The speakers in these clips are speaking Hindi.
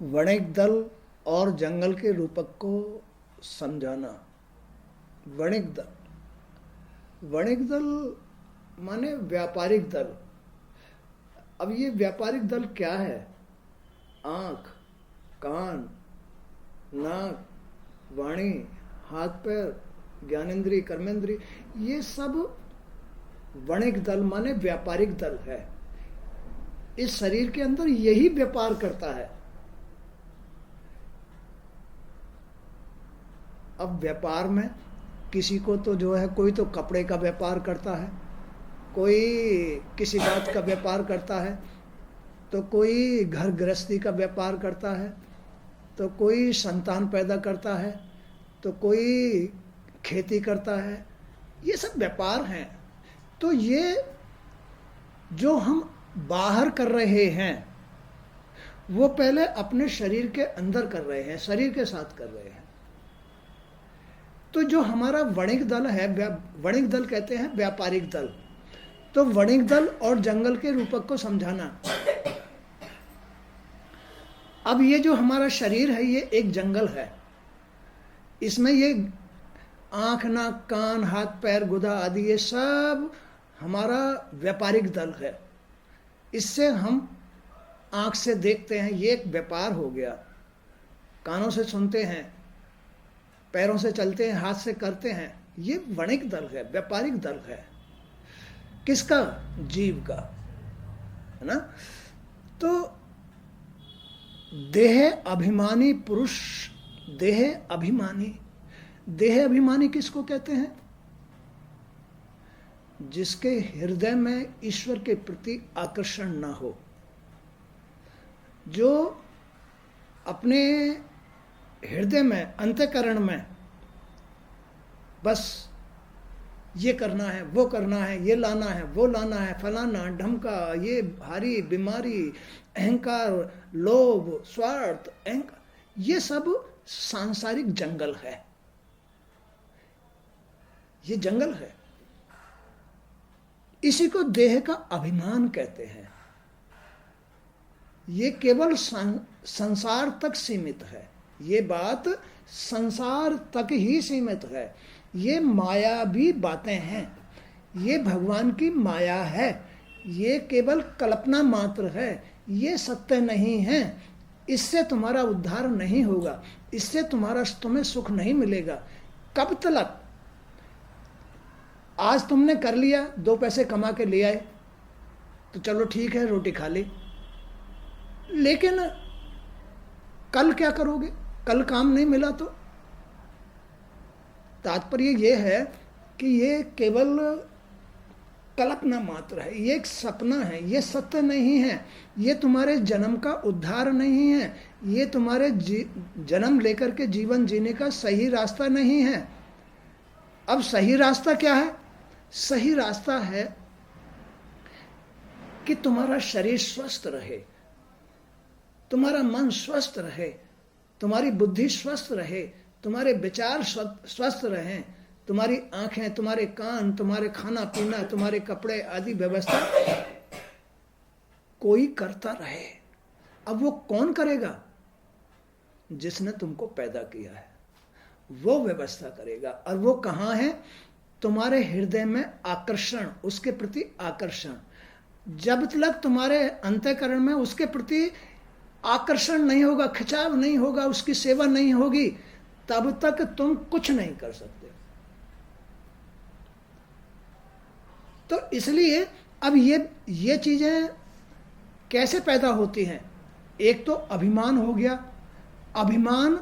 वणिक दल और जंगल के रूपक को समझाना। वणिक दल, वणिक दल माने व्यापारिक दल। अब ये व्यापारिक दल क्या है? आंख, कान, नाक, वाणी, हाथ पैर, ज्ञानेंद्री, कर्मेंद्री, ये सब वणिक दल माने व्यापारिक दल है। इस शरीर के अंदर यही व्यापार करता है। अब व्यापार में किसी को तो जो है, कोई तो कपड़े का व्यापार करता है, कोई किसी बात का व्यापार करता है, तो कोई घर गृहस्थी का व्यापार करता है, तो कोई संतान पैदा करता है, तो कोई खेती करता है। ये सब व्यापार हैं। तो ये जो हम बाहर कर रहे हैं वो पहले अपने शरीर के अंदर कर रहे हैं, शरीर के साथ कर रहे हैं। तो जो हमारा वणिक दल है, वणिक दल कहते हैं व्यापारिक दल। तो वणिक दल और जंगल के रूपक को समझाना। अब ये जो हमारा शरीर है ये एक जंगल है। इसमें ये आंख, नाक, कान, हाथ पैर, गुदा आदि ये सब हमारा व्यापारिक दल है। इससे हम आंख से देखते हैं, ये एक व्यापार हो गया। कानों से सुनते हैं, पैरों से चलते हैं, हाथ से करते हैं, ये वणिक दल है, व्यापारिक दल है। किसका? जीव का, है ना। तो देह अभिमानी पुरुष, देह अभिमानी, देह अभिमानी किसको कहते हैं? जिसके हृदय में ईश्वर के प्रति आकर्षण ना हो, जो अपने हृदय में, अंतःकरण में बस ये करना है, वो करना है, ये लाना है, वो लाना है, फलाना ढमका, ये भारी बीमारी, अहंकार, लोभ, स्वार्थ, अहंकार, ये सब सांसारिक जंगल है। ये जंगल है। इसी को देह का अभिमान कहते हैं। ये केवल संसार तक सीमित है। ये बात संसार तक ही सीमित है। ये मायावी बातें हैं। ये भगवान की माया है। ये केवल कल्पना मात्र है। ये सत्य नहीं है। इससे तुम्हारा उद्धार नहीं होगा। इससे तुम्हें सुख नहीं मिलेगा। कब तक? आज तुमने कर लिया, 2 पैसे कमा के ले आए, तो चलो ठीक है, रोटी खा ली। लेकिन कल क्या करोगे? कल काम नहीं मिला तो? तात्पर्य ये है कि ये केवल कल्पना मात्र है। ये एक सपना है। ये सत्य नहीं है। ये तुम्हारे जन्म का उद्धार नहीं है। ये तुम्हारे जन्म लेकर के जीवन जीने का सही रास्ता नहीं है। अब सही रास्ता क्या है? सही रास्ता है कि तुम्हारा शरीर स्वस्थ रहे, तुम्हारा मन स्वस्थ रहे, तुम्हारी बुद्धि स्वस्थ रहे, तुम्हारे विचार स्वस्थ रहें, तुम्हारी आंखें, तुम्हारे कान, तुम्हारे खाना पीना, तुम्हारे कपड़े आदि व्यवस्था कोई करता रहे। अब वो कौन करेगा? जिसने तुमको पैदा किया है वो व्यवस्था करेगा। और वो कहाँ है? तुम्हारे हृदय में आकर्षण, उसके प्रति आकर्षण। जब तक तुम्हारे अंतःकरण में उसके प्रति आकर्षण नहीं होगा, खिंचाव नहीं होगा, उसकी सेवा नहीं होगी, तब तक तुम कुछ नहीं कर सकते। तो इसलिए अब ये चीजें कैसे पैदा होती हैं? एक तो अभिमान हो गया। अभिमान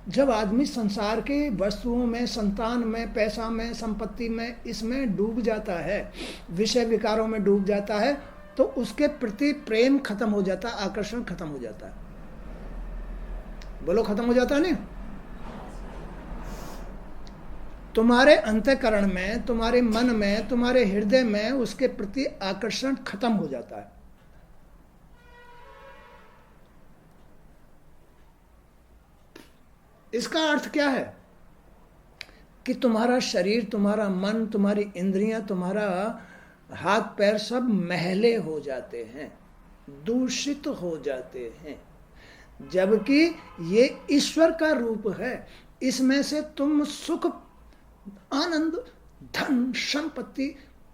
जब आदमी संसार के वस्तुओं में, संतान में, पैसा में, संपत्ति में, इसमें डूब जाता है, विषय विकारों में डूब जाता है, तो उसके प्रति प्रेम खत्म हो जाता है, आकर्षण खत्म हो जाता है। बोलो, खत्म हो जाता है नहीं? तुम्हारे अंतःकरण में, तुम्हारे मन में, तुम्हारे हृदय में उसके प्रति आकर्षण खत्म हो जाता है। इसका अर्थ क्या है? कि तुम्हारा शरीर, तुम्हारा मन, तुम्हारी इंद्रियां, तुम्हारा हाथ पैर सब मैले हो जाते हैं, दूषित हो जाते हैं। जबकि ये ईश्वर का रूप है। इसमें से तुम सुख, आनंद, धन, संपत्ति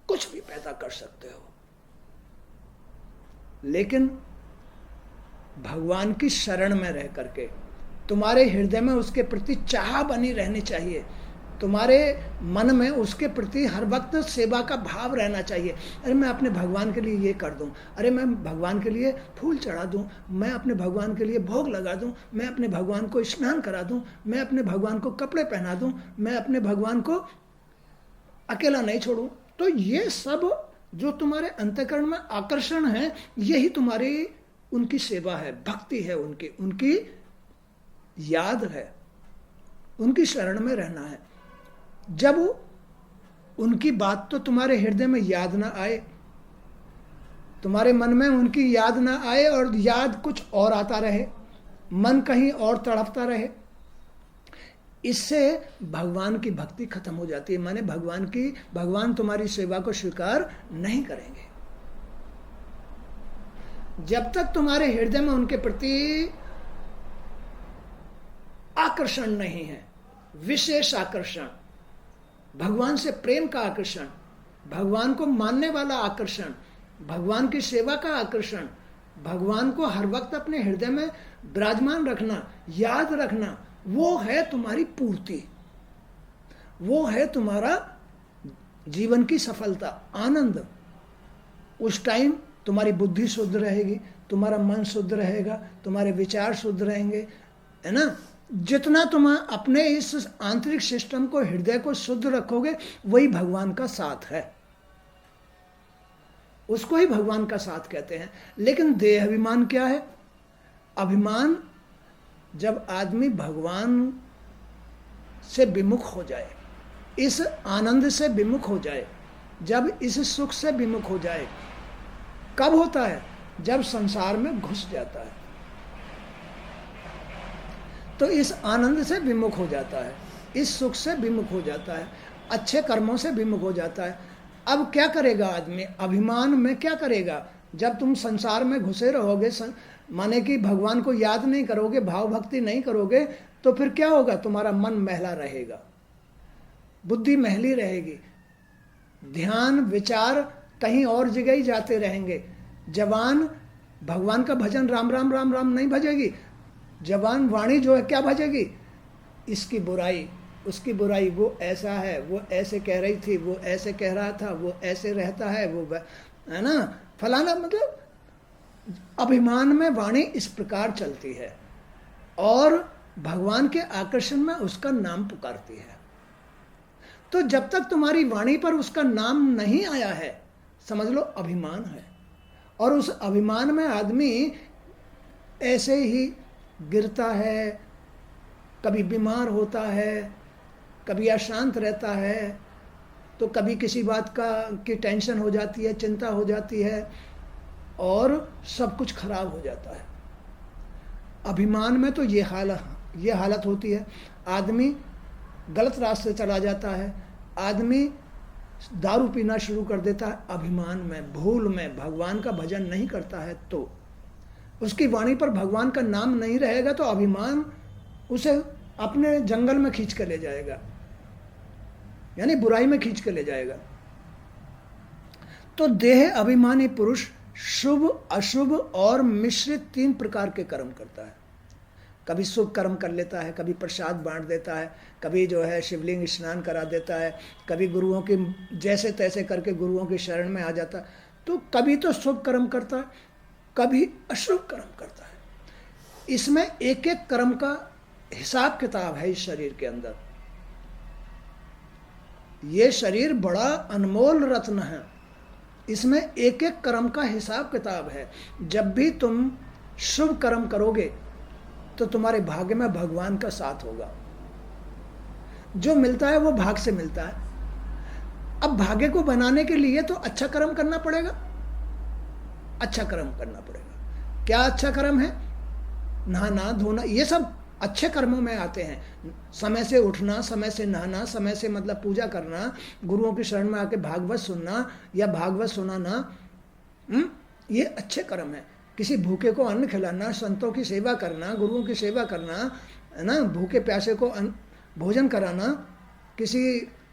कुछ भी पैदा कर सकते हो, लेकिन भगवान की शरण में रह करके तुम्हारे हृदय में उसके प्रति चाह बनी रहनी चाहिए। तुम्हारे मन में उसके प्रति हर वक्त सेवा का भाव रहना चाहिए। अरे मैं अपने भगवान के लिए ये कर दूं, अरे मैं भगवान के लिए फूल चढ़ा दूं, मैं अपने भगवान के लिए भोग लगा दूं, मैं अपने भगवान को स्नान करा दूं, मैं अपने भगवान को कपड़े पहना दूं, मैं अपने भगवान को अकेला नहीं छोड़ूं। तो ये सब जो तुम्हारे अंतःकरण में आकर्षण है, यही तुम्हारी उनकी सेवा है, भक्ति है, उनकी याद है, उनकी शरण में रहना है। जब उनकी बात तो तुम्हारे हृदय में याद ना आए, तुम्हारे मन में उनकी याद ना आए और याद कुछ और आता रहे, मन कहीं और तड़पता रहे, इससे भगवान की भक्ति खत्म हो जाती है। माने भगवान तुम्हारी सेवा को स्वीकार नहीं करेंगे। जब तक तुम्हारे हृदय में उनके प्रति आकर्षण नहीं है, विशेष आकर्षण, भगवान से प्रेम का आकर्षण, भगवान को मानने वाला आकर्षण, भगवान की सेवा का आकर्षण, भगवान को हर वक्त अपने हृदय में विराजमान रखना, याद रखना, वो है तुम्हारी पूर्ति, वो है तुम्हारा जीवन की सफलता, आनंद। उस टाइम तुम्हारी बुद्धि शुद्ध रहेगी, तुम्हारा मन शुद्ध रहेगा, तुम्हारे विचार शुद्ध रहेंगे, है ना। जितना तुम अपने इस आंतरिक सिस्टम को, हृदय को शुद्ध रखोगे, वही भगवान का साथ है, उसको ही भगवान का साथ कहते हैं। लेकिन देह अभिमान क्या है? अभिमान जब आदमी भगवान से विमुख हो जाए, इस आनंद से विमुख हो जाए, जब इस सुख से विमुख हो जाए, कब होता है? जब संसार में घुस जाता है, तो इस आनंद से विमुख हो जाता है, इस सुख से विमुख हो जाता है, अच्छे कर्मों से विमुख हो जाता है। अब क्या करेगा आदमी? अभिमान में क्या करेगा? जब तुम संसार में घुसे रहोगे, माने कि भगवान को याद नहीं करोगे, भाव भक्ति नहीं करोगे, तो फिर क्या होगा? तुम्हारा मन महला रहेगा, बुद्धि महली रहेगी, ध्यान विचार कहीं और जगह ही जाते रहेंगे। जवान भगवान का भजन राम राम राम राम नहीं भजेगी, जवान वाणी जो है क्या भजेगी? इसकी बुराई, उसकी बुराई, वो ऐसा है, वो ऐसे कह रही थी, वो ऐसे कह रहा था, वो ऐसे रहता है, वो है ना फलाना। मतलब अभिमान में वाणी इस प्रकार चलती है और भगवान के आकर्षण में उसका नाम पुकारती है। तो जब तक तुम्हारी वाणी पर उसका नाम नहीं आया है, समझ लो अभिमान है। और उस अभिमान में आदमी ऐसे ही गिरता है, कभी बीमार होता है, कभी अशांत रहता है, तो कभी किसी बात की टेंशन हो जाती है, चिंता हो जाती है और सब कुछ खराब हो जाता है। अभिमान में तो ये हालत होती है। आदमी गलत रास्ते चला जाता है, आदमी दारू पीना शुरू कर देता है अभिमान में, भूल में, भगवान का भजन नहीं करता है, तो उसकी वाणी पर भगवान का नाम नहीं रहेगा, तो अभिमान उसे अपने जंगल में खींच कर ले जाएगा, यानी बुराई में खींच कर ले जाएगा। तो देह अभिमानी पुरुष शुभ, अशुभ और मिश्रित 3 प्रकार के कर्म करता है। कभी शुभ कर्म कर लेता है, कभी प्रसाद बांट देता है, कभी जो है शिवलिंग स्नान करा देता है, कभी गुरुओं की जैसे तैसे करके गुरुओं की शरण में आ जाता है। तो कभी तो शुभ कर्म करता है, कभी अशुभ कर्म करता है। इसमें एक एक कर्म का हिसाब किताब है इस शरीर के अंदर। ये शरीर बड़ा अनमोल रत्न है, इसमें एक एक कर्म का हिसाब किताब है। जब भी तुम शुभ कर्म करोगे तो तुम्हारे भाग्य में भगवान का साथ होगा। जो मिलता है वो भाग से मिलता है। अब भाग्य को बनाने के लिए तो अच्छा कर्म करना पड़ेगा, अच्छा कर्म करना पड़ेगा। क्या अच्छा कर्म है? नहाना धोना, ये सब अच्छे कर्मों में आते हैं। समय से उठना, समय से नहाना, समय से मतलब पूजा करना, गुरुओं की शरण में आके भागवत सुनना या भागवत सुनाना, ये अच्छे कर्म है। किसी भूखे को अन्न खिलाना, संतों की सेवा करना, गुरुओं की सेवा करना, है ना, भूखे प्यासे को भोजन कराना, किसी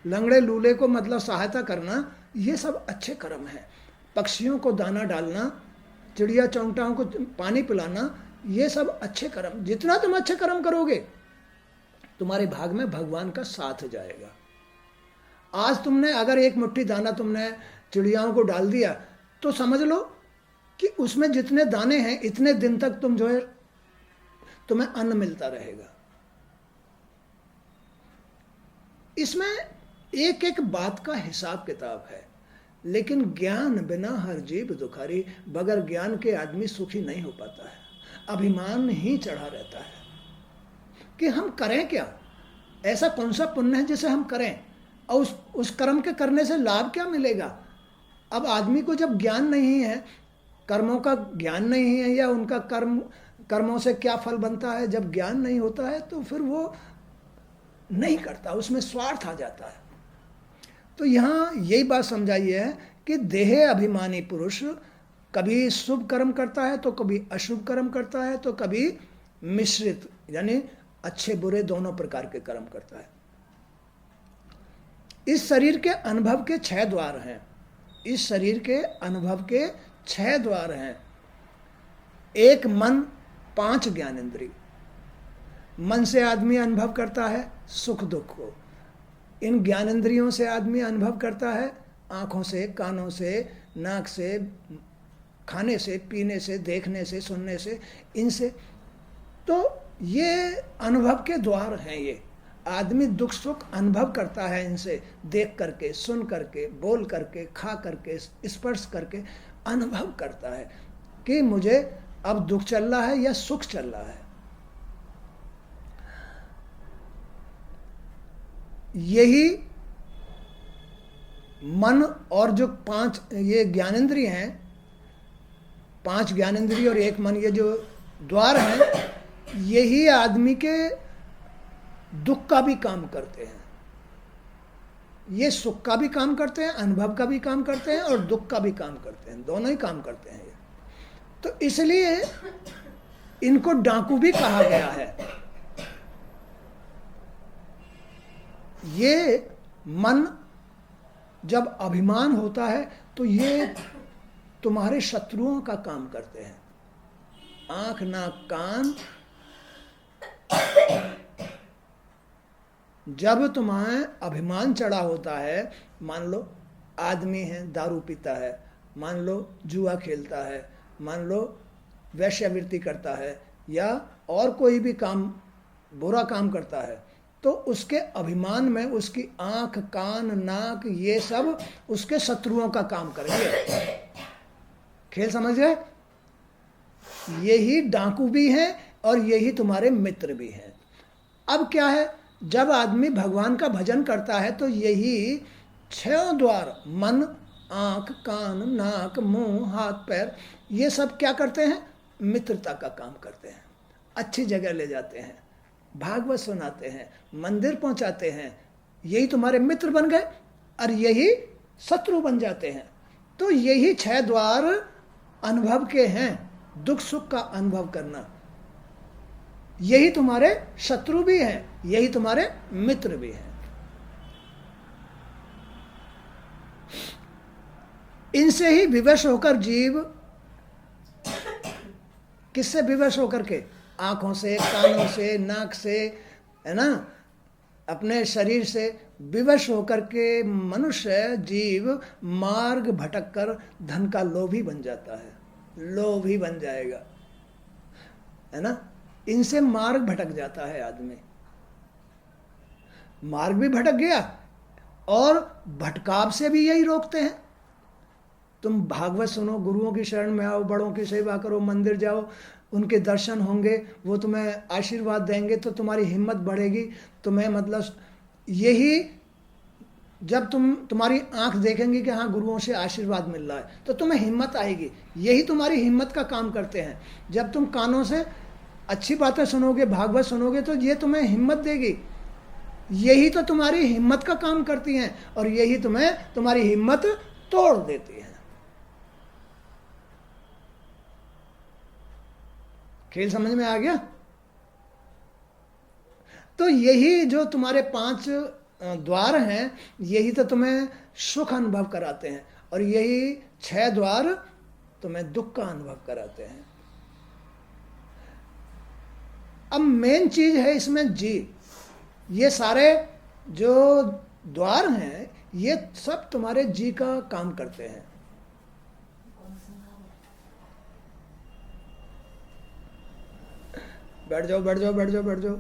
लंगड़े लूले को मतलब सहायता करना, ये सब अच्छे कर्म हैं। पक्षियों को दाना डालना, चिड़िया चौंटाओं को पानी पिलाना, ये सब अच्छे कर्म। जितना तुम अच्छे कर्म करोगे तुम्हारे भाग में भगवान का साथ जाएगा। आज तुमने अगर एक मुट्ठी दाना तुमने चिड़ियाओं को डाल दिया तो समझ लो कि उसमें जितने दाने हैं इतने दिन तक तुम जो है तुम्हें अन्न मिलता रहेगा। इसमें एक एक बात का हिसाब किताब है। लेकिन ज्ञान बिना हर जीव दुखारी, बगैर ज्ञान के आदमी सुखी नहीं हो पाता है। अभिमान ही चढ़ा रहता है कि हम करें क्या, ऐसा कौन सा पुण्य है जिसे हम करें और उस कर्म के करने से लाभ क्या मिलेगा। अब आदमी को जब ज्ञान नहीं है, कर्मों का ज्ञान नहीं है, या उनका कर्मों से क्या फल बनता है, जब ज्ञान नहीं होता है तो फिर वो नहीं करता, उसमें स्वार्थ आ जाता है। तो यहाँ यही बात समझाई है कि देह अभिमानी पुरुष कभी शुभ कर्म करता है तो कभी अशुभ कर्म करता है, तो कभी मिश्रित यानी अच्छे बुरे दोनों प्रकार के कर्म करता है। इस शरीर के अनुभव के 6 द्वार हैं। इस शरीर के अनुभव के 6 द्वार हैं। 1 मन, 5 ज्ञानेंद्रिय। मन से आदमी अनुभव करता है सुख दुख को। इन ज्ञानेंद्रियों से आदमी अनुभव करता है आँखों से, कानों से, नाक से, खाने से, पीने से, देखने से, सुनने से, इनसे। तो ये अनुभव के द्वार हैं। ये आदमी दुख सुख अनुभव करता है इनसे, देख करके, सुन करके, बोल करके, खा करके, स्पर्श करके अनुभव करता है कि मुझे अब दुख चल रहा है या सुख चल रहा है। यही मन और जो 5 ये ज्ञानेंद्रिय हैं, 5 ज्ञानेंद्रिय और 1 मन, ये जो द्वार हैं, यही आदमी के दुख का भी काम करते हैं। ये सुख का भी काम करते हैं, अनुभव का भी काम करते हैं और दुख का भी काम करते हैं, दोनों ही काम करते हैं ये। तो इसलिए इनको डाकू भी कहा गया है। ये मन जब अभिमान होता है तो ये तुम्हारे शत्रुओं का काम करते हैं। आंख, नाक, कान, जब तुम्हें अभिमान चढ़ा होता है, मान लो आदमी है दारू पीता है, मान लो जुआ खेलता है, मान लो वैश्यावृत्ति करता है, या और कोई भी काम बुरा काम करता है, तो उसके अभिमान में उसकी आंख, कान, नाक, ये सब उसके शत्रुओं का काम करेंगे। खेल समझ गए? यही डाकू भी हैं और यही तुम्हारे मित्र भी हैं। अब क्या है, जब आदमी भगवान का भजन करता है तो यही 6 द्वार, मन, आंख, कान, नाक, मुंह, हाथ, पैर, ये सब क्या करते हैं? मित्रता का काम करते हैं। अच्छी जगह ले जाते हैं, भागवत सुनाते हैं, मंदिर पहुंचाते हैं। यही तुम्हारे मित्र बन गए और यही शत्रु बन जाते हैं। तो यही 6 द्वार अनुभव के हैं, दुख सुख का अनुभव करना। यही तुम्हारे शत्रु भी हैं, यही तुम्हारे मित्र भी हैं। इनसे ही विवश होकर जीव, किससे विवश होकर के? आंखों से, कानों से, नाक से, है ना, अपने शरीर से विवश होकर के मनुष्य जीव मार्ग भटक कर धन का लोभी बन जाता है, लोभी बन जाएगा, है ना। इनसे मार्ग भटक जाता है आदमी। मार्ग भी भटक गया और भटकाव से भी यही रोकते हैं। तुम भागवत सुनो, गुरुओं की शरण में आओ, बड़ों की सेवा करो, मंदिर जाओ, उनके दर्शन होंगे, वो तुम्हें आशीर्वाद देंगे तो तुम्हारी हिम्मत बढ़ेगी। तुम्हें मतलब यही, जब तुम्हारी आंख देखेंगी कि हाँ गुरुओं से आशीर्वाद मिल रहा है तो तुम्हें हिम्मत आएगी। यही तुम्हारी हिम्मत का काम करते हैं। जब तुम कानों से अच्छी बातें सुनोगे, भागवत सुनोगे, तो ये तुम्हें हिम्मत देगी। यही तो तुम्हारी हिम्मत का काम करती हैं और यही तुम्हें तुम्हारी हिम्मत तोड़ देती है। खेल समझ में आ गया? तो यही जो तुम्हारे 5 द्वार हैं, यही तो तुम्हें सुख अनुभव कराते हैं, और यही 6 द्वार तुम्हें दुख का अनुभव कराते हैं। अब मेन चीज है इसमें जी। ये सारे जो द्वार हैं, ये सब तुम्हारे जी का काम करते हैं। बैठ जाओ, बैठ जाओ, बैठ जाओ, बैठ जाओ।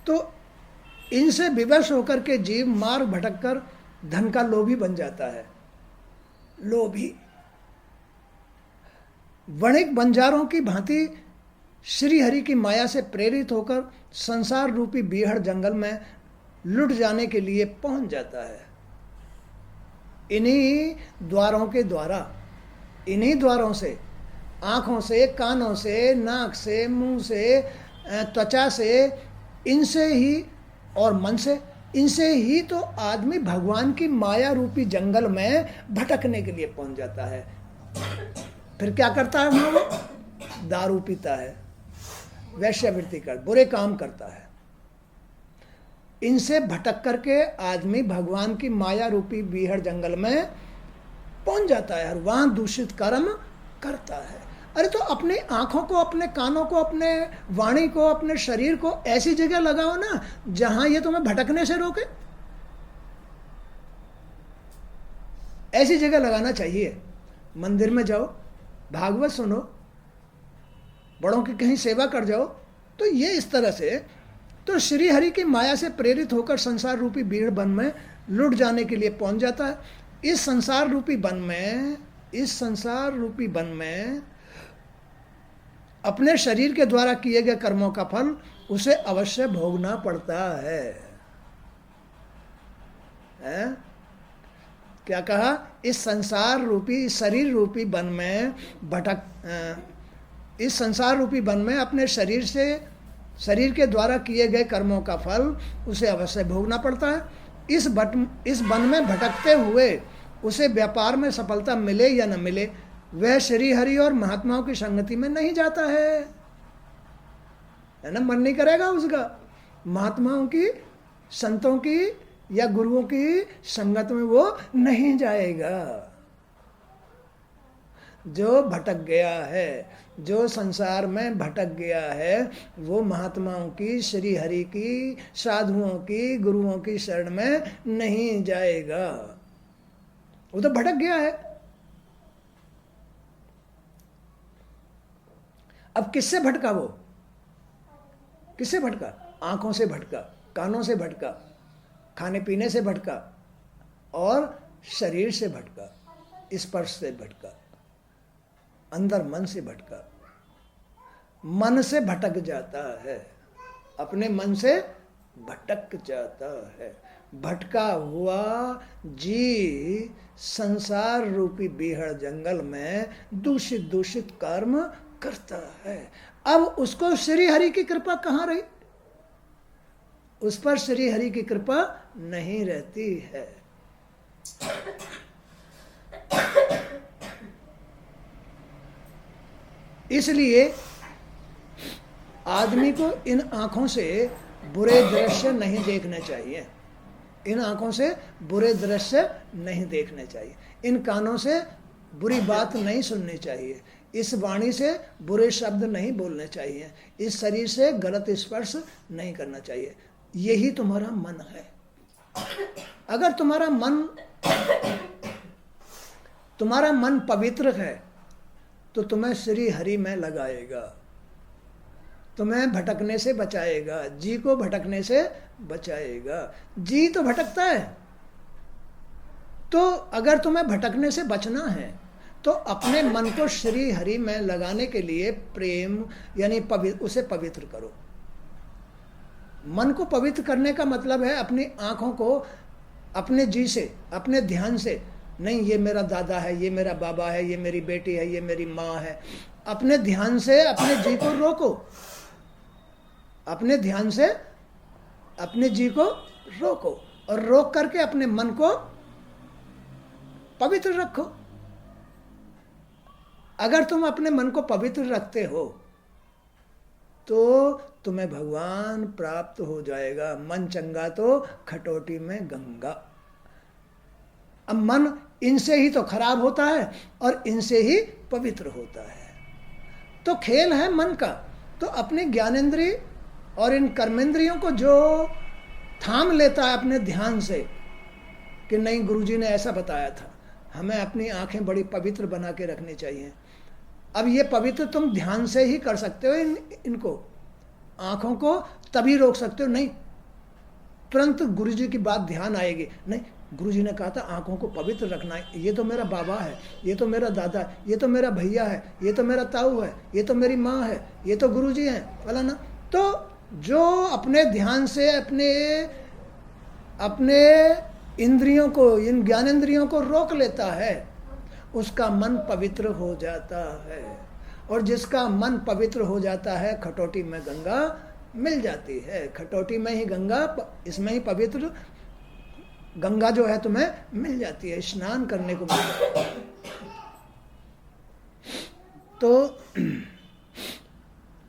तो इनसे विवश होकर के जीव मार्ग भटककर धन का लोभी बन जाता है। लोभी वणिक बंजारों की भांति श्री हरि की माया से प्रेरित होकर संसार रूपी बीहड़ जंगल में लुट जाने के लिए पहुंच जाता है। इन्हीं द्वारों के द्वारा, इन्हीं द्वारों से, आंखों से, कानों से, नाक से, मुंह से, त्वचा से, इनसे ही और मन से, इनसे ही तो आदमी भगवान की माया रूपी जंगल में भटकने के लिए पहुंच जाता है। फिर क्या करता है वहां? वो दारू पीता है, वैश्यावृत्ति कर, बुरे काम करता है। इनसे भटक करके आदमी भगवान की माया रूपी बीहड़ जंगल में पहुंच जाता है और वहां दूषित कर्म करता है। अरे तो अपनी आंखों को, अपने कानों को, अपने वाणी को, अपने शरीर को ऐसी जगह लगाओ ना जहां ये तुम्हें भटकने से रोके। ऐसी जगह लगाना चाहिए। मंदिर में जाओ, भागवत सुनो, बड़ों की कहीं सेवा कर जाओ। तो ये इस तरह से तो श्री हरि की माया से प्रेरित होकर संसार रूपी बीहड़ वन में लुट जाने के लिए पहुंच जाता है। इस संसार रूपी वन में अपने शरीर के द्वारा किए गए कर्मों का फल उसे अवश्य भोगना पड़ता है। क्या कहा? इस संसार रूपी, शरीर रूपी वन में इस संसार रूपी वन में अपने शरीर के द्वारा किए गए कर्मों का फल उसे अवश्य भोगना पड़ता है। इस वन में भटकते हुए उसे व्यापार में सफलता मिले या न मिले, वह श्री हरि और महात्माओं की संगति में नहीं जाता है ना? मन नहीं करेगा उसका महात्माओं की, संतों की या गुरुओं की संगत में वो नहीं जाएगा। जो भटक गया है, जो संसार में भटक गया है, वो महात्माओं की, श्री हरि की, साधुओं की, गुरुओं की शरण में नहीं जाएगा। वो तो भटक गया है। अब किससे भटका वो? किससे भटका? आंखों से भटका, कानों से भटका, खाने पीने से भटका और शरीर से भटका, स्पर्श से भटका, अंदर मन से भटका। मन से भटक जाता है, अपने मन से भटक जाता है। भटका हुआ जी संसार रूपी बीहड़ जंगल में दूषित कर्म करता है। अब उसको श्री हरि की कृपा कहाँ रही? उस पर श्री हरि की कृपा नहीं रहती है। इसलिए आदमी को इन आंखों से बुरे दृश्य नहीं देखने चाहिए, इन आंखों से बुरे दृश्य नहीं देखने चाहिए, इन कानों से बुरी बात नहीं सुननी चाहिए, इस वाणी से बुरे शब्द नहीं बोलने चाहिए, इस शरीर से गलत स्पर्श नहीं करना चाहिए। यही तुम्हारा मन है। अगर तुम्हारा मन पवित्र है तो तुम्हें श्री हरि में लगाएगा, तुम्हें भटकने से बचाएगा, जी को भटकने से बचाएगा। जी तो भटकता है, तो अगर तुम्हें भटकने से बचना है तो अपने मन को श्री हरि में लगाने के लिए प्रेम यानी उसे पवित्र करो। मन को पवित्र करने का मतलब है अपनी आंखों को अपने जी से, अपने ध्यान से नहीं, ये मेरा दादा है, ये मेरा बाबा है, ये मेरी बेटी है, ये मेरी माँ है, अपने ध्यान से अपने जी को रोको, अपने ध्यान से अपने जी को रोको और रोक करके अपने मन को पवित्र रखो। अगर तुम अपने मन को पवित्र रखते हो तो तुम्हें भगवान प्राप्त हो जाएगा। मन चंगा तो खटोटी में गंगा। अब मन इनसे ही तो खराब होता है और इनसे ही पवित्र होता है। तो खेल है मन का। तो अपने ज्ञानेंद्रिय और इन कर्मेंद्रियों को जो थाम लेता है अपने ध्यान से कि नहीं, गुरुजी ने ऐसा बताया था, हमें अपनी आंखें बड़ी पवित्र बना के रखनी चाहिए। अब ये पवित्र तुम ध्यान से ही कर सकते हो। इनको आंखों को तभी रोक सकते हो, नहीं तुरंत गुरुजी की बात ध्यान आएगी, नहीं गुरुजी ने कहा था आंखों को पवित्र रखना है, ये तो मेरा बाबा है, ये तो मेरा दादा है, ये तो मेरा भैया है, ये तो मेरा ताऊ है, ये तो मेरी माँ है, ये तो गुरुजी हैं फलाना। तो जो अपने ध्यान से अपने इंद्रियों को, इन ज्ञानेंद्रियों को रोक लेता है, उसका मन पवित्र हो जाता है। और जिसका मन पवित्र हो जाता है, खटोटी में गंगा मिल जाती है। खटोटी में ही गंगा, इसमें ही पवित्र गंगा जो है तुम्हें मिल जाती है, स्नान करने को मिल जाती है। तो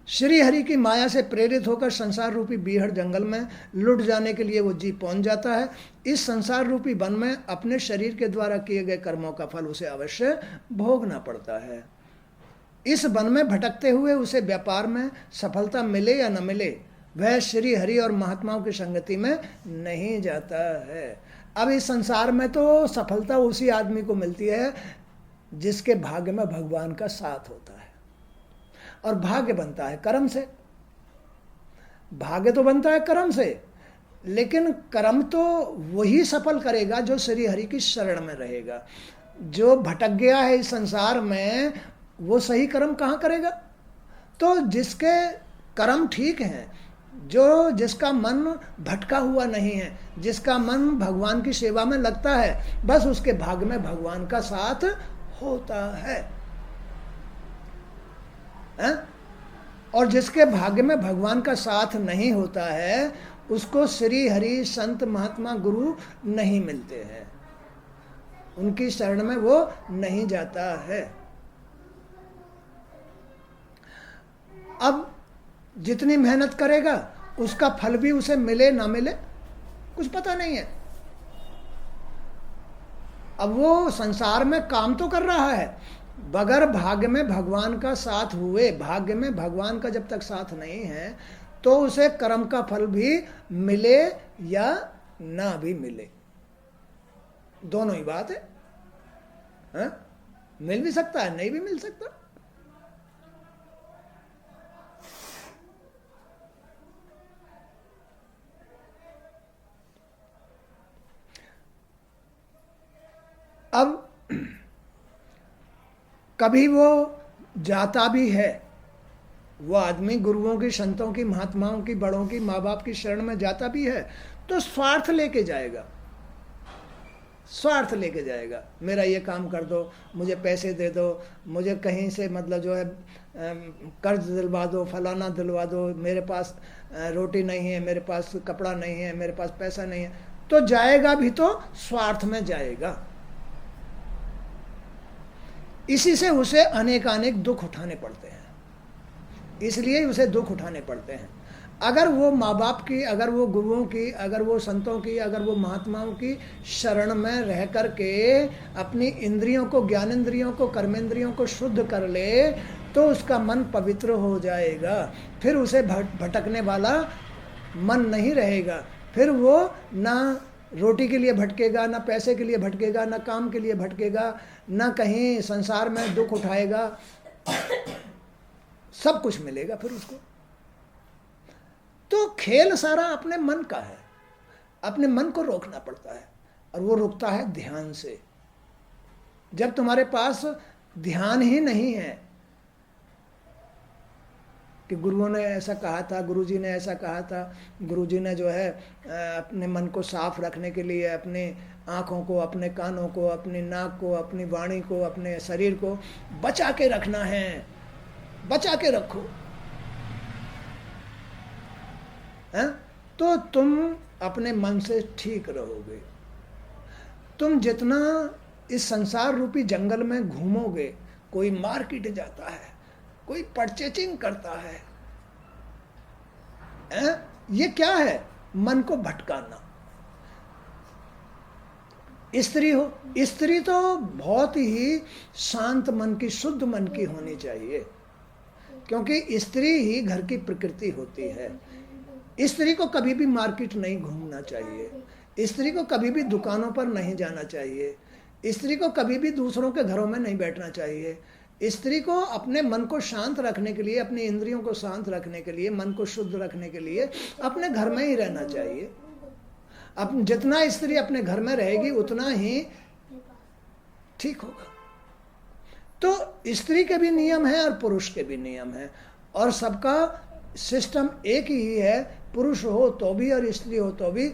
श्री हरि की माया से प्रेरित होकर संसार रूपी बीहड़ जंगल में लुट जाने के लिए वो जीव पहुंच जाता है। इस संसार रूपी वन में अपने शरीर के द्वारा किए गए कर्मों का फल उसे अवश्य भोगना पड़ता है। इस वन में भटकते हुए उसे व्यापार में सफलता मिले या न मिले, वह श्री हरि और महात्माओं की संगति में नहीं जाता है। अब इस संसार में तो सफलता उसी आदमी को मिलती है जिसके भाग्य में भगवान का साथ होता है। और भाग्य बनता है कर्म से। भाग्य तो बनता है कर्म से, लेकिन कर्म तो वही सफल करेगा जो श्री हरि की शरण में रहेगा। जो भटक गया है इस संसार में, वो सही कर्म कहाँ करेगा? तो जिसके कर्म ठीक हैं, जिसका मन भटका हुआ नहीं है, जिसका मन भगवान की सेवा में लगता है, बस उसके भाग्य में भगवान का साथ होता है। और जिसके भाग्य में भगवान का साथ नहीं होता है, उसको श्री हरि संत महात्मा गुरु नहीं मिलते हैं, उनकी शरण में वो नहीं जाता है। अब जितनी मेहनत करेगा उसका फल भी उसे मिले ना मिले कुछ पता नहीं है। अब वो संसार में काम तो कर रहा है, बगैर भाग्य में भगवान का साथ हुए, भाग्य में भगवान का जब तक साथ नहीं है तो उसे कर्म का फल भी मिले या ना भी मिले, दोनों ही बात है। मिल भी सकता है, नहीं भी मिल सकता। अब कभी वो जाता भी है, वो आदमी गुरुओं की, संतों की, महात्माओं की, बड़ों की, माँ बाप की शरण में जाता भी है तो स्वार्थ लेके जाएगा, स्वार्थ लेके जाएगा। मेरा ये काम कर दो, मुझे पैसे दे दो, मुझे कहीं से मतलब जो है कर्ज दिलवा दो, फलाना दिलवा दो, मेरे पास रोटी नहीं है, मेरे पास कपड़ा नहीं है, मेरे पास पैसा नहीं है। तो जाएगा भी तो स्वार्थ में जाएगा। इसी से उसे अनेकानेक दुख उठाने पड़ते हैं, इसलिए उसे दुख उठाने पड़ते हैं। अगर वो माँ बाप की, अगर वो गुरुओं की, अगर वो संतों की, अगर वो महात्माओं की शरण में रह कर के अपनी इंद्रियों को, ज्ञानेंद्रियों को, कर्मेंद्रियों को शुद्ध कर ले तो उसका मन पवित्र हो जाएगा। फिर उसे भटकने वाला मन नहीं रहेगा। फिर वो ना रोटी के लिए भटकेगा, ना पैसे के लिए भटकेगा, ना काम के लिए भटकेगा, ना कहीं संसार में दुख उठाएगा, सब कुछ मिलेगा फिर उसको। तो खेल सारा अपने मन का है, अपने मन को रोकना पड़ता है, और वो रुकता है ध्यान से। जब तुम्हारे पास ध्यान ही नहीं है कि गुरुओं ने ऐसा कहा था, गुरुजी ने ऐसा कहा था, गुरुजी ने जो है अपने मन को साफ रखने के लिए अपने आँखों को, अपने कानों को, अपनी नाक को, अपनी वाणी को, अपने शरीर को बचा के रखना है, बचा के रखो। तो तुम अपने मन से ठीक रहोगे। तुम जितना इस संसार रूपी जंगल में घूमोगे, कोई मार्केट जाता है, कोई परचेजिंग करता है, ये क्या है? मन को भटकाना। स्त्री हो, स्त्री तो बहुत ही शांत मन की, शुद्ध मन की होनी चाहिए, क्योंकि स्त्री ही घर की प्रकृति होती है। स्त्री को कभी भी मार्केट नहीं घूमना चाहिए, स्त्री को कभी भी दुकानों पर नहीं जाना चाहिए, स्त्री को कभी भी दूसरों के घरों में नहीं बैठना चाहिए। स्त्री को अपने मन को शांत रखने के लिए, अपनी इंद्रियों को शांत रखने के लिए, मन को शुद्ध रखने के लिए अपने घर में ही रहना चाहिए। अब जितना स्त्री अपने घर में रहेगी उतना ही ठीक होगा। तो स्त्री के भी नियम हैं और पुरुष के भी नियम हैं, और सबका सिस्टम एक ही है। पुरुष हो तो भी और स्त्री हो तो भी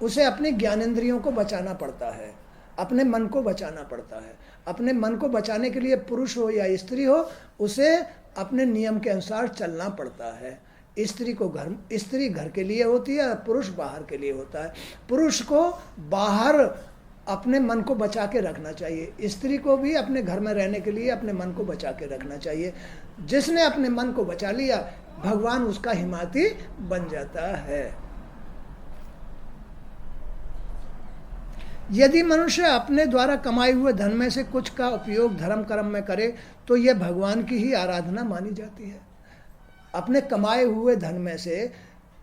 उसे अपनी ज्ञानेंद्रियों को बचाना पड़ता है, अपने मन को बचाना पड़ता है। अपने मन को बचाने के लिए पुरुष हो या स्त्री हो, उसे अपने नियम के अनुसार चलना पड़ता है। स्त्री घर के लिए होती है, पुरुष बाहर के लिए होता है। पुरुष को बाहर अपने मन को बचा के रखना चाहिए, स्त्री को भी अपने घर में रहने के लिए अपने मन को बचा के रखना चाहिए। जिसने अपने मन को बचा लिया, भगवान उसका हिमाती बन जाता है। यदि मनुष्य अपने द्वारा कमाए हुए धन में से कुछ का उपयोग धर्म कर्म में करे तो यह भगवान की ही आराधना मानी जाती है। अपने कमाए हुए धन में से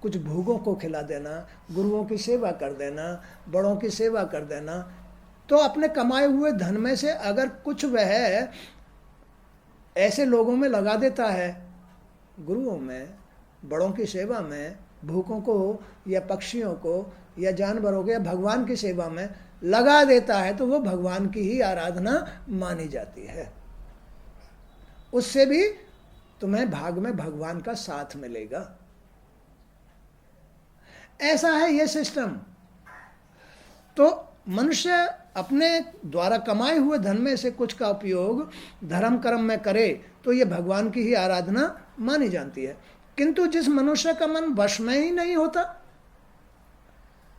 कुछ भूखों को खिला देना, गुरुओं की सेवा कर देना, बड़ों की सेवा कर देना, तो अपने कमाए हुए धन में से अगर कुछ वह ऐसे लोगों में लगा देता है, गुरुओं में, बड़ों की सेवा में, भूखों को या पक्षियों को या जानवरों को या भगवान की सेवा में लगा देता है, तो वो भगवान की ही आराधना मानी जाती है। उससे भी तुम्हें भाग में भगवान का साथ मिलेगा। ऐसा है ये सिस्टम। तो मनुष्य अपने द्वारा कमाए हुए धन में से कुछ का उपयोग धर्म कर्म में करे तो ये भगवान की ही आराधना मानी जाती है। किंतु जिस मनुष्य का मन वश में ही नहीं होता,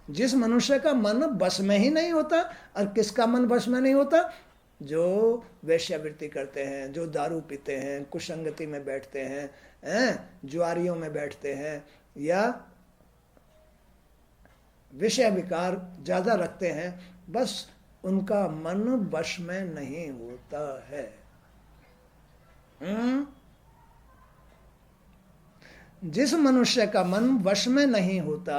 जिस मनुष्य का मन बस में ही नहीं होता, और किसका मन बस में नहीं होता? जो वेश्यावृत्ति करते हैं, जो दारू पीते हैं, कुसंगति में बैठते हैं, जुआरियों में बैठते हैं, या विषय विकार ज्यादा रखते हैं, बस उनका मन वश में नहीं होता है। जिस मनुष्य का मन वश में नहीं होता,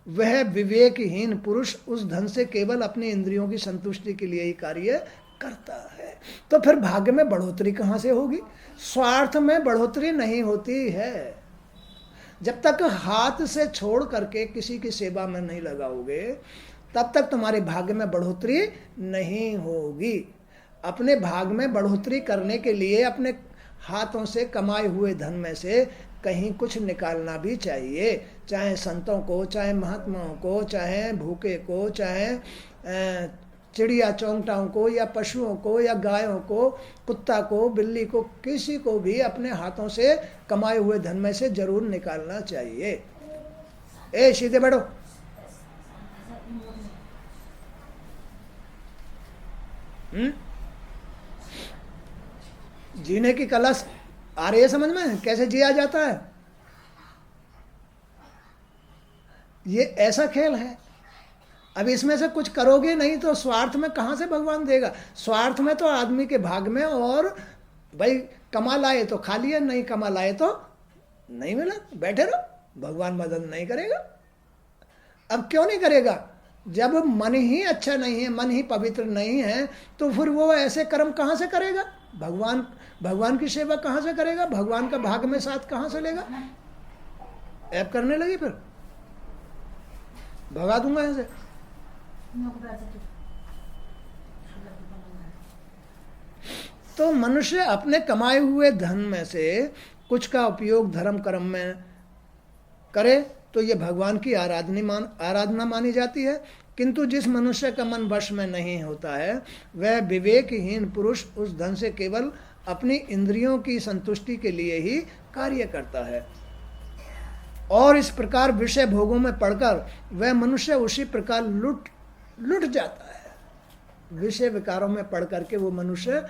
वह विवेकहीन पुरुष उस धन से केवल अपनी इंद्रियों की संतुष्टि के लिए ही कार्य करता है। तो फिर भाग्य में बढ़ोतरी कहां से होगी? स्वार्थ में बढ़ोतरी नहीं होती है। जब तक हाथ से छोड़ करके किसी की सेवा में नहीं लगाओगे, तब तक तुम्हारे भाग्य में बढ़ोतरी नहीं होगी। अपने भाग में बढ़ोतरी करने के लिए अपने हाथों से कमाए हुए धन में से कहीं कुछ निकालना भी चाहिए, चाहे संतों को, चाहे महात्माओं को, चाहे भूखे को, चाहे चिड़िया चौंगटाओं को, या पशुओं को, या गायों को, कुत्ता को, बिल्ली को, किसी को भी अपने हाथों से कमाए हुए धन में से जरूर निकालना चाहिए। सीधे बैठो। जीने की कला आ रही है समझ में? कैसे जिया जाता है? ये ऐसा खेल है। अब इसमें से कुछ करोगे नहीं तो स्वार्थ में कहां से भगवान देगा? स्वार्थ में तो आदमी के भाग में, और भाई कमा लाए तो खा लिया, नहीं कमा लाए तो नहीं मिला, बैठे रहो, भगवान मदद नहीं करेगा। अब क्यों नहीं करेगा? जब मन ही अच्छा नहीं है, मन ही पवित्र नहीं है, तो फिर वो ऐसे कर्म कहां से करेगा? भगवान की सेवा कहां से करेगा? भगवान का भाग में साथ कहां से लेगा? ऐप करने लगी, फिर भगा दूंगा ऐसे। तो मनुष्य अपने कमाए हुए धन में से कुछ का उपयोग धर्म कर्म में करे तो ये भगवान की आराधना मानी जाती है। किंतु जिस मनुष्य का मन वश में नहीं होता है, वह विवेकहीन पुरुष उस धन से केवल अपनी इंद्रियों की संतुष्टि के लिए ही कार्य करता है। और इस प्रकार विषय भोगों में पड़कर वह मनुष्य उसी प्रकार लुट जाता है। विषय विकारों में पड़ करके वो मनुष्य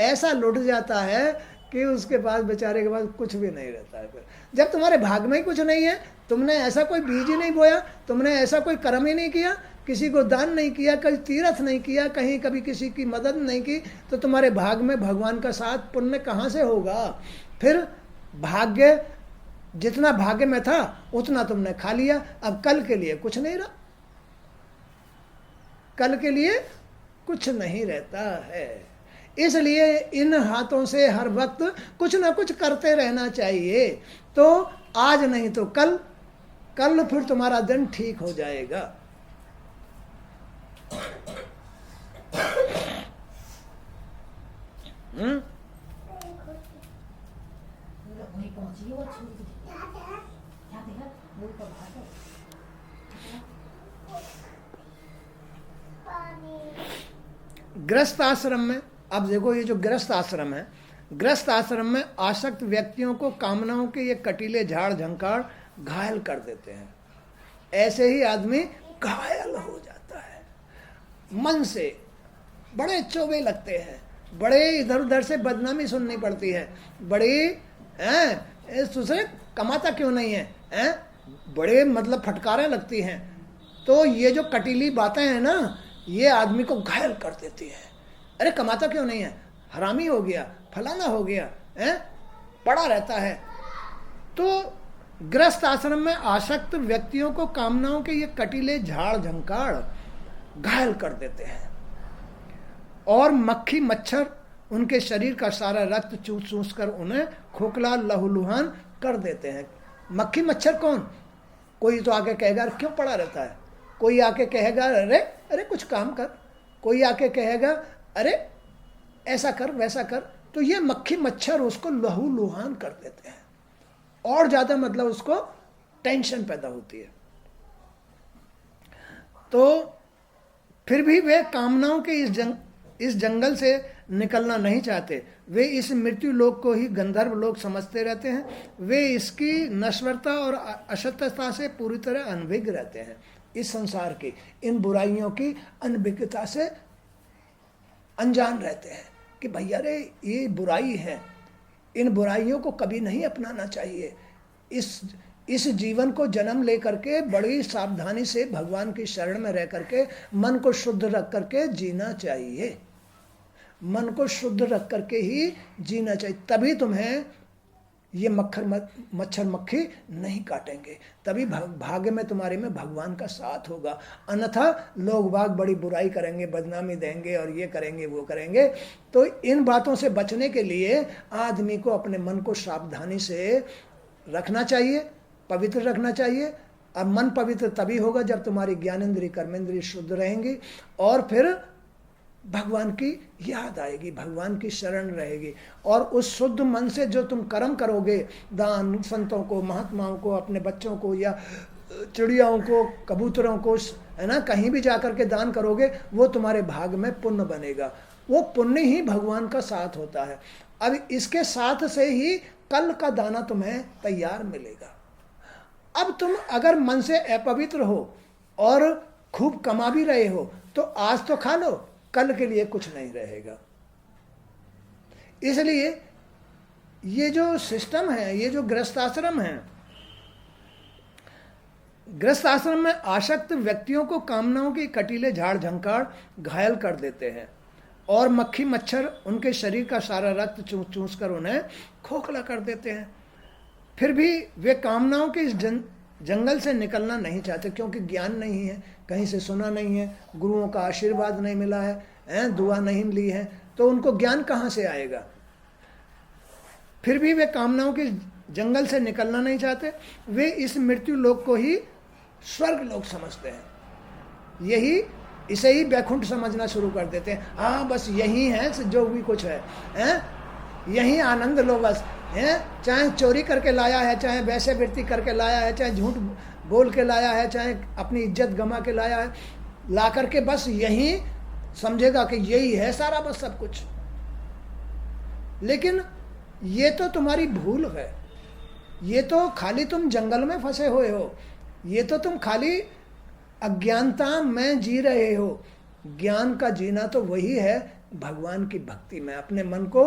ऐसा लुट जाता है कि उसके पास, बेचारे के पास कुछ भी नहीं रहता है। फिर जब तुम्हारे भाग में ही कुछ नहीं है, तुमने ऐसा कोई बीज ही नहीं बोया, तुमने ऐसा कोई कर्म ही नहीं किया, किसी को दान नहीं किया, कहीं तीर्थ नहीं किया, कहीं कभी किसी की मदद नहीं की, तो तुम्हारे भाग में भगवान का साथ पुण्य कहाँ से होगा? फिर भाग्य, जितना भाग्य में था उतना तुमने खा लिया, अब कल के लिए कुछ नहीं रहा, कल के लिए कुछ नहीं रहता है। इसलिए इन हाथों से हर वक्त कुछ ना कुछ करते रहना चाहिए। तो आज नहीं तो कल, कल फिर तुम्हारा दिन ठीक हो जाएगा। गृहस्थ आश्रम में, अब देखो ये जो गृहस्थ आश्रम है, गृहस्थ आश्रम में आसक्त व्यक्तियों को कामनाओं के ये कटीले झाड़ झंकार घायल कर देते हैं। ऐसे ही आदमी घायल हो जाता है, मन से बड़े चोबे लगते हैं, बड़े इधर उधर से बदनामी सुननी पड़ती है, बड़ी दूसरे कमाता क्यों नहीं है, बड़े मतलब फटकारें लगती हैं। तो ये जो कटीली बातें हैं ना, ये आदमी को घायल कर देती है। अरे कमाता क्यों नहीं है, हरामी हो गया, फलाना हो गया, पड़ा रहता है। तो गृहस्थ आश्रम में आसक्त व्यक्तियों को कामनाओं के ये कटीले झाड़ झंकार घायल कर देते हैं, और मक्खी मच्छर उनके शरीर का सारा रक्त चूस चूस कर उन्हें खोखला लहूलुहान कर देते हैं। मक्खी मच्छर कौन? कोई तो आके कहेगा क्यों पड़ा रहता है, कोई आके कहेगा अरे अरे कुछ काम कर, कोई आके कहेगा अरे ऐसा कर वैसा कर। तो ये मक्खी मच्छर उसको लहूलुहान कर देते हैं, और ज़्यादा मतलब उसको टेंशन पैदा होती है। तो फिर भी वे कामनाओं के इस जंगल से निकलना नहीं चाहते। वे इस मृत्यु लोक को ही गंधर्व लोक समझते रहते हैं। वे इसकी नश्वरता और अशक्तता से पूरी तरह अनभिज्ञ रहते हैं। इस संसार की इन बुराइयों की अनभिज्ञता से अनजान रहते हैं कि भैया रे ये बुराई है, इन बुराइयों को कभी नहीं अपनाना चाहिए। इस जीवन को जन्म लेकर के बड़ी सावधानी से भगवान की शरण में रह करके मन को शुद्ध रख करके जीना चाहिए। मन को शुद्ध रख करके ही जीना चाहिए, तभी तुम्हें ये मच्छर मक्खी नहीं काटेंगे, तभी भाग्य में तुम्हारे में भगवान का साथ होगा। अन्यथा लोग बाग बड़ी बुराई करेंगे, बदनामी देंगे और ये करेंगे वो करेंगे। तो इन बातों से बचने के लिए आदमी को अपने मन को सावधानी से रखना चाहिए, पवित्र रखना चाहिए। अब मन पवित्र तभी होगा जब तुम्हारी ज्ञानेंद्रिय कर्मेंद्रिय शुद्ध रहेंगी, और फिर भगवान की याद आएगी, भगवान की शरण रहेगी। और उस शुद्ध मन से जो तुम कर्म करोगे, दान संतों को, महात्माओं को, अपने बच्चों को या चिड़ियाओं को, कबूतरों को, है ना, कहीं भी जाकर के दान करोगे, वो तुम्हारे भाग में पुण्य बनेगा। वो पुण्य ही भगवान का साथ होता है। अब इसके साथ से ही कल का दाना तुम्हें तैयार मिलेगा। अब तुम अगर मन से अपवित्र हो और खूब कमा भी रहे हो, तो आज तो खा लो, कल के लिए कुछ नहीं रहेगा। इसलिए ये जो सिस्टम है, ये जो गृहस्थ आश्रम है, गृहस्थ आश्रम में आसक्त व्यक्तियों को कामनाओं के कटीले झाड़ झंकार घायल कर देते हैं, और मक्खी मच्छर उनके शरीर का सारा रक्त चूस चूस कर उन्हें खोखला कर देते हैं। फिर भी वे कामनाओं के इस जंगल से निकलना नहीं चाहते, क्योंकि ज्ञान नहीं है, कहीं से सुना नहीं है, गुरुओं का आशीर्वाद नहीं मिला है, दुआ नहीं ली है, तो उनको ज्ञान कहाँ से आएगा। फिर भी वे कामनाओं के जंगल से निकलना नहीं चाहते। वे इस मृत्यु लोक को ही स्वर्ग लोक समझते हैं, इसे ही बैकुंठ समझना शुरू कर देते हैं। हाँ बस यही है जो भी कुछ है, यही आनंद लो बस, चाहे चोरी करके लाया है, चाहे वैसे वृत्ति करके लाया है, चाहे झूठ बोल के लाया है, चाहे अपनी इज्जत गमा के लाया है, ला करके बस यही समझेगा कि यही है सारा बस सब कुछ। लेकिन ये तो तुम्हारी भूल है, ये तो खाली तुम जंगल में फंसे हुए हो, ये तो तुम खाली अज्ञानता में जी रहे हो। ज्ञान का जीना तो वही है भगवान की भक्ति में। अपने मन को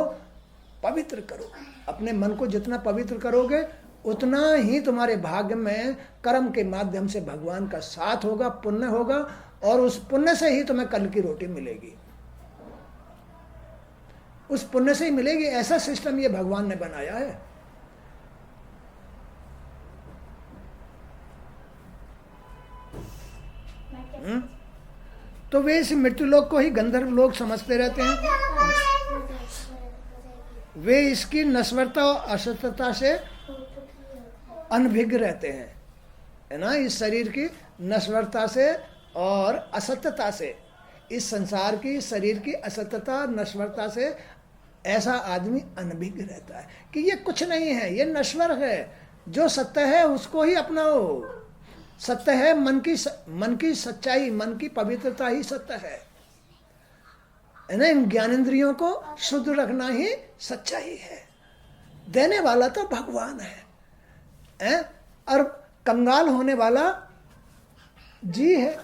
पवित्र करो, अपने मन को जितना पवित्र करोगे उतना ही तुम्हारे भाग्य में कर्म के माध्यम से भगवान का साथ होगा, पुण्य होगा, और उस पुण्य से ही तुम्हें कल की रोटी मिलेगी, उस पुण्य से ही मिलेगी। ऐसा सिस्टम ये भगवान ने बनाया है। तो वे इस मृत्युलोक को ही गंधर्व लोग समझते रहते हैं। वे इसकी नश्वरता और असत्यता से अनभिज्ञ रहते हैं, है ना। इस शरीर की नश्वरता से और असत्यता से, इस संसार की, इस शरीर की असत्यता नश्वरता से ऐसा आदमी अनभिज्ञ रहता है कि ये कुछ नहीं है, ये नश्वर है। जो सत्य है उसको ही अपनाओ। सत्य है मन की सच्चाई, मन की पवित्रता ही सत्य है ना। इन ज्ञानेंद्रियों को शुद्ध रखना ही सच्चाई है। देने वाला तो भगवान है, और कंगाल होने वाला जी है।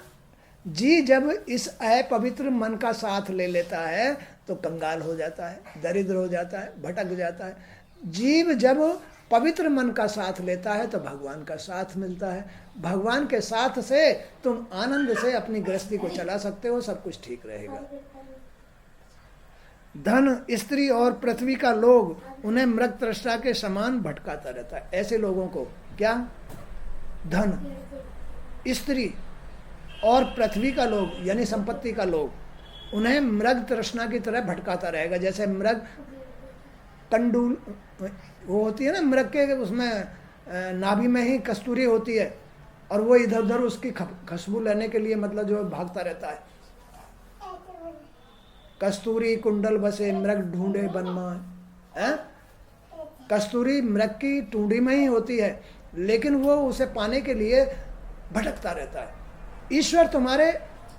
जी जब इस अपवित्र मन का साथ ले लेता है तो कंगाल हो जाता है, दरिद्र हो जाता है, भटक जाता है। जीव जब पवित्र मन का साथ लेता है तो भगवान का साथ मिलता है। भगवान के साथ से तुम आनंद से अपनी गृहस्थी को चला सकते हो, सब कुछ ठीक रहेगा। धन, स्त्री और पृथ्वी का लोग उन्हें मृग तृष्णा के समान भटकाता रहता है। ऐसे लोगों को क्या, धन, स्त्री और पृथ्वी का लोग यानी संपत्ति का लोग, उन्हें मृग तृष्णा की तरह भटकाता रहेगा। जैसे मृग कंडूल वो होती है ना, मृग के उसमें नाभि में ही कस्तूरी होती है, और वो इधर उधर उसकी खुशबू लेने के लिए मतलब जो भागता रहता है। कस्तूरी कुंडल बसे मृग ढूंढे बनमा है। कस्तूरी मृग की टूंडी में ही होती है, लेकिन वो उसे पाने के लिए भटकता रहता है। ईश्वर तुम्हारे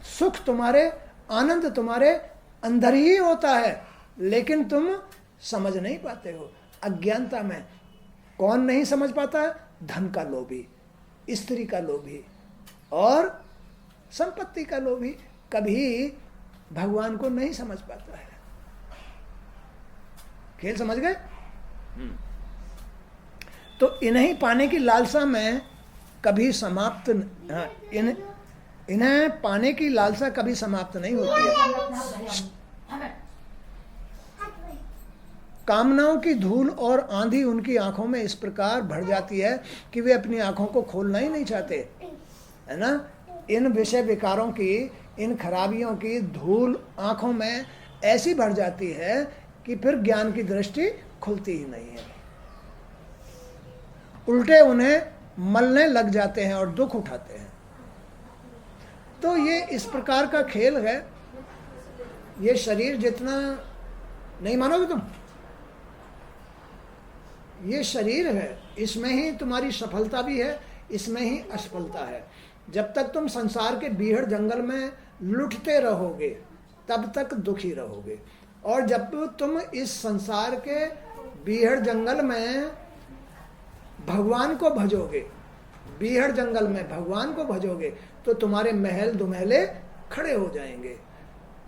सुख, तुम्हारे आनंद तुम्हारे अंदर ही होता है, लेकिन तुम समझ नहीं पाते हो अज्ञानता में। कौन नहीं समझ पाता है? धन का लोभी, स्त्री का लोभी और संपत्ति का लोभी कभी भगवान को नहीं समझ पाता है। खेल समझ गए? तो इन्हें पाने की लालसा में कभी समाप्त, इन्हें पाने की लालसा कभी समाप्त नहीं होती है। कामनाओं की धूल और आंधी उनकी आंखों में इस प्रकार भर जाती है कि वे अपनी आंखों को खोलना ही नहीं चाहते, है ना। इन विषय विकारों की, इन खराबियों की धूल आंखों में ऐसी भर जाती है कि फिर ज्ञान की दृष्टि खुलती ही नहीं है। उल्टे उन्हें मलने लग जाते हैं और दुख उठाते हैं। तो ये इस प्रकार का खेल है। ये शरीर जितना, नहीं मानोगे तुम, ये शरीर है, इसमें ही तुम्हारी सफलता भी है, इसमें ही असफलता है। जब तक तुम संसार के बीहड़ जंगल में लुटते रहोगे तब तक दुखी रहोगे, और जब तुम इस संसार के बीहड़ जंगल में भगवान को भजोगे, बीहड़ जंगल में भगवान को भजोगे, तो तुम्हारे महल दुमहले खड़े हो जाएंगे।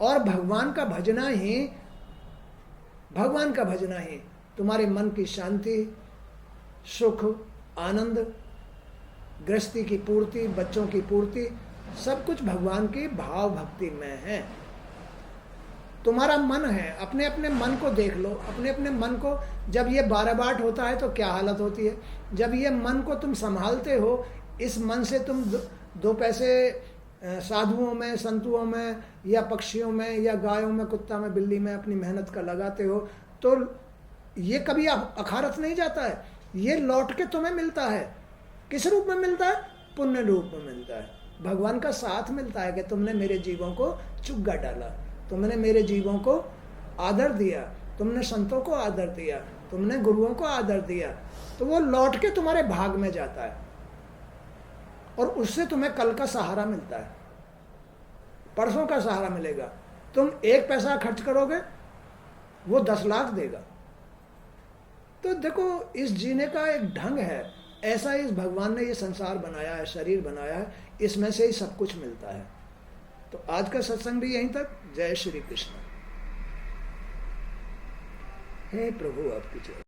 और भगवान का भजना ही तुम्हारे मन की शांति, सुख, आनंद, गृहस्थी की पूर्ति, बच्चों की पूर्ति, सब कुछ भगवान की भाव भक्ति में है। तुम्हारा मन है, अपने अपने मन को देख लो, अपने अपने मन को। जब ये 12 बाट होता है तो क्या हालत होती है। जब ये मन को तुम संभालते हो, इस मन से तुम दो पैसे साधुओं में, संतुओं में, या पक्षियों में, या गायों में, कुत्ता में, बिल्ली में अपनी मेहनत का लगाते हो, तो ये कभी अखारत नहीं जाता है। ये लौट के तुम्हें मिलता है। किस रूप में मिलता है? पुण्य रूप में मिलता है। भगवान का साथ मिलता है कि तुमने मेरे जीवों को चुग्गा डाला, तुमने मेरे जीवों को आदर दिया, तुमने संतों को आदर दिया, तुमने गुरुओं को आदर दिया, तो वो लौट के तुम्हारे भाग में जाता है, और उससे तुम्हें कल का सहारा मिलता है, परसों का सहारा मिलेगा। तुम 1 पैसा खर्च करोगे, वो 10 लाख देगा। तो देखो इस जीने का एक ढंग है, ऐसा इस भगवान ने ये संसार बनाया है, शरीर बनाया है, इसमें से ही सब कुछ मिलता है। तो आज का सत्संग भी यहीं तक। जय श्री कृष्ण। हे प्रभु आपकी जय।